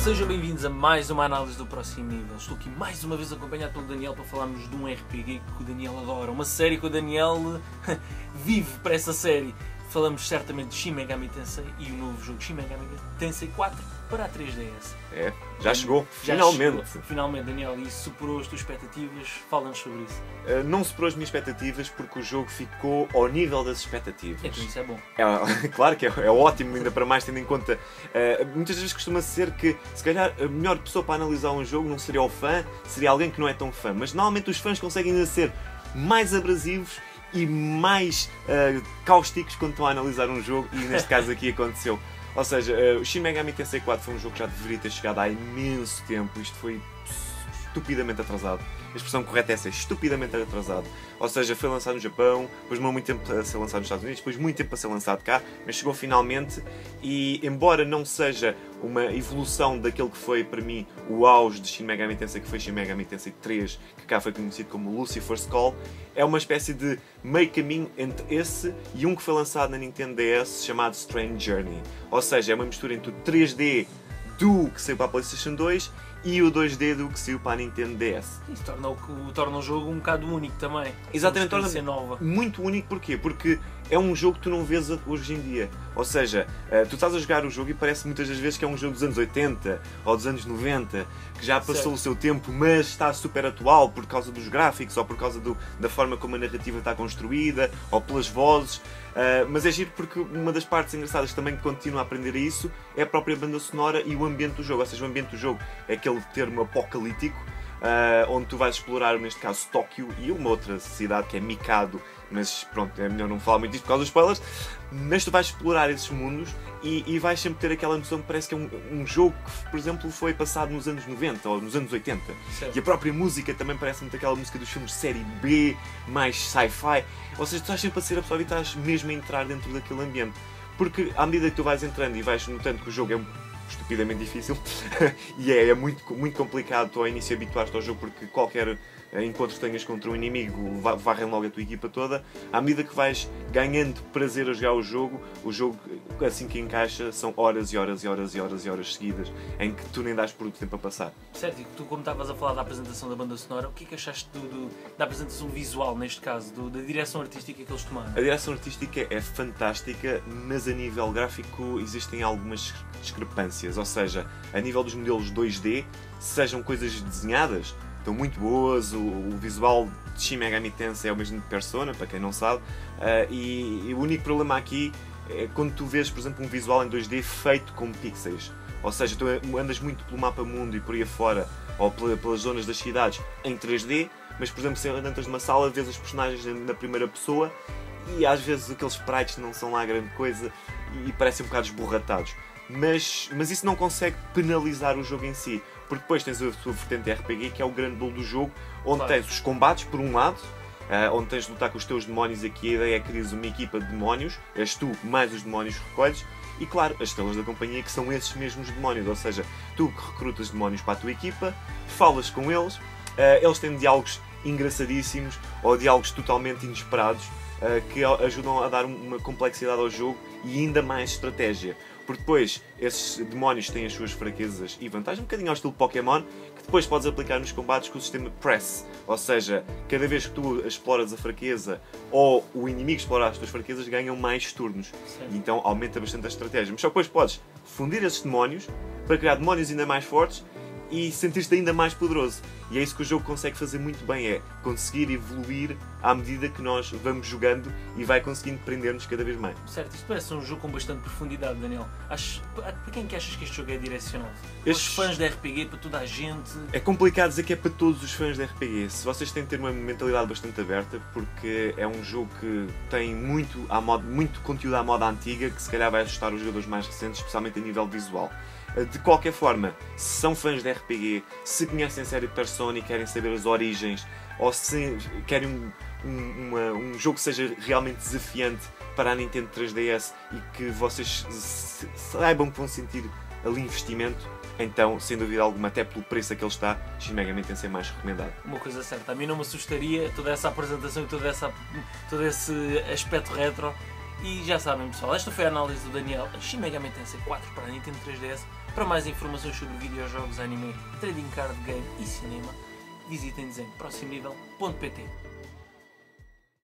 sejam bem-vindos a mais uma análise do Próximo Nível. Estou aqui mais uma vez acompanhado pelo Daniel para falarmos de um RPG que o Daniel adora, uma série que o Daniel vive para essa série. Falamos certamente de Shin Megami Tensei e o novo jogo Shin Megami Tensei 4 para a 3DS. É, já chegou, finalmente. Finalmente, Daniel, e superou as tuas expectativas? Fala-nos sobre isso. Não superou as minhas expectativas porque o jogo ficou ao nível das expectativas. Então isso é bom. Claro que é ótimo, ainda para mais tendo em conta. Muitas vezes costuma ser que, se calhar, a melhor pessoa para analisar um jogo não seria o fã, seria alguém que não é tão fã. Mas normalmente os fãs conseguem ainda ser mais abrasivos e mais cáusticos quando estão a analisar um jogo, e neste caso aqui aconteceu. Ou seja, o Shin Megami Tensei 4 foi um jogo que já deveria ter chegado há imenso tempo. Isto foi estupidamente atrasado. A expressão correta é ser estupidamente atrasado. Ou seja, foi lançado no Japão, depois demorou muito tempo a ser lançado nos Estados Unidos, depois muito tempo a ser lançado cá, mas chegou finalmente. E embora não seja uma evolução daquele que foi para mim o auge de Shin Megami Tensei, que foi Shin Megami Tensei 3, que cá foi conhecido como Lucifer's Call, é uma espécie de meio caminho entre esse e um que foi lançado na Nintendo DS chamado Strange Journey. Ou seja, é uma mistura entre o 3D do que saiu para a PlayStation 2 e o 2D do que saiu para a Nintendo DS. Isso torna o jogo um bocado único também. Exatamente, torna nova. Muito único. Porquê? Porque é um jogo que tu não vês hoje em dia. Ou seja, tu estás a jogar o jogo e parece muitas das vezes que é um jogo dos anos 80 ou dos anos 90, que já passou certo. o seu tempo, mas está super atual por causa dos gráficos ou por causa da forma como a narrativa está construída ou pelas vozes. Mas é giro porque uma das partes engraçadas que também continua a aprender a isso é a própria banda sonora e o ambiente do jogo. Ou seja, o ambiente do jogo é aquele termo apocalíptico, onde tu vais explorar, neste caso, Tóquio e uma outra cidade que é Mikado, mas pronto, é melhor não falar muito disto por causa dos spoilers. Mas tu vais explorar esses mundos e vais sempre ter aquela noção que parece que é um jogo que, por exemplo, foi passado nos anos 90 ou nos anos 80. Certo. E a própria música também parece muito aquela música dos filmes de série B, mais sci-fi. Ou seja, tu estás sempre a ser absorvido e estás mesmo a entrar dentro daquele ambiente. Porque à medida que tu vais entrando e vais notando que o jogo é estupidamente difícil e é muito, muito complicado tu ao início habituar-te ao jogo, porque qualquer encontro que tenhas contra um inimigo varrem logo a tua equipa toda. À medida que vais ganhando prazer a jogar o jogo assim que encaixa são horas e horas e horas e horas e horas seguidas em que tu nem dás por o tempo a passar. Certo, e tu, como estavas a falar da apresentação da banda sonora, o que é que achaste da apresentação visual, neste caso, da direção artística que eles tomaram? A direção artística é fantástica, mas a nível gráfico existem algumas discrepâncias. Ou seja, a nível dos modelos 2D, sejam coisas desenhadas, estão muito boas. O visual de Shin Megami Tensei é o mesmo de Persona, para quem não sabe, e o único problema aqui é quando tu vês, por exemplo, um visual em 2D feito com pixels. Ou seja, tu andas muito pelo mapa mundo e por aí afora, ou pelas zonas das cidades em 3D, mas, por exemplo, se entras numa sala, vês os personagens na primeira pessoa e às vezes aqueles sprites não são lá grande coisa e parecem um bocado esborratados. Mas isso não consegue penalizar o jogo em si, porque depois tens a sua vertente RPG, que é o grande bolo do jogo, onde tens os combates, por um lado, onde tens de lutar com os teus demónios. Aqui a ideia é que crias uma equipa de demónios, és tu mais os demónios que recolhes, e claro, as estrelas da companhia, que são esses mesmos demónios. Ou seja, tu que recrutas demónios para a tua equipa, falas com eles, eles têm diálogos engraçadíssimos ou diálogos totalmente inesperados, que ajudam a dar uma complexidade ao jogo e ainda mais estratégia. Porque depois esses demónios têm as suas fraquezas e vantagens, um bocadinho ao estilo Pokémon, que depois podes aplicar nos combates com o sistema Press. Ou seja, cada vez que tu exploras a fraqueza ou o inimigo explora as tuas fraquezas, ganham mais turnos. Sim. E então aumenta bastante a estratégia. Mas só depois podes fundir esses demónios para criar demónios ainda mais fortes e sentir-te ainda mais poderoso. E é isso que o jogo consegue fazer muito bem, é conseguir evoluir à medida que nós vamos jogando e vai conseguindo prender-nos cada vez mais. Certo, isto parece um jogo com bastante profundidade, Daniel. Para quem que achas que este jogo é direcionado? Para os fãs de RPG, para toda a gente? É complicado dizer que é para todos os fãs de RPG. Se vocês têm de ter uma mentalidade bastante aberta, porque é um jogo que tem muito conteúdo à moda antiga, que se calhar vai assustar os jogadores mais recentes, especialmente a nível visual. De qualquer forma, se são fãs de RPG, se conhecem a série Persona e querem saber as origens, ou se querem um jogo que seja realmente desafiante para a Nintendo 3DS e que vocês saibam que vão sentir ali investimento, então, sem dúvida alguma, até pelo preço a que ele está, Shin Megami Tensei mais recomendado. Uma coisa certa, a mim não me assustaria toda essa apresentação e todo esse aspecto retro E já sabem, pessoal, esta foi a análise do Daniel a Shin Megami Tensei 4 para a Nintendo 3DS. Para mais informações sobre videojogos, anime, trading card game e cinema, visitem desenho proximnível.pt.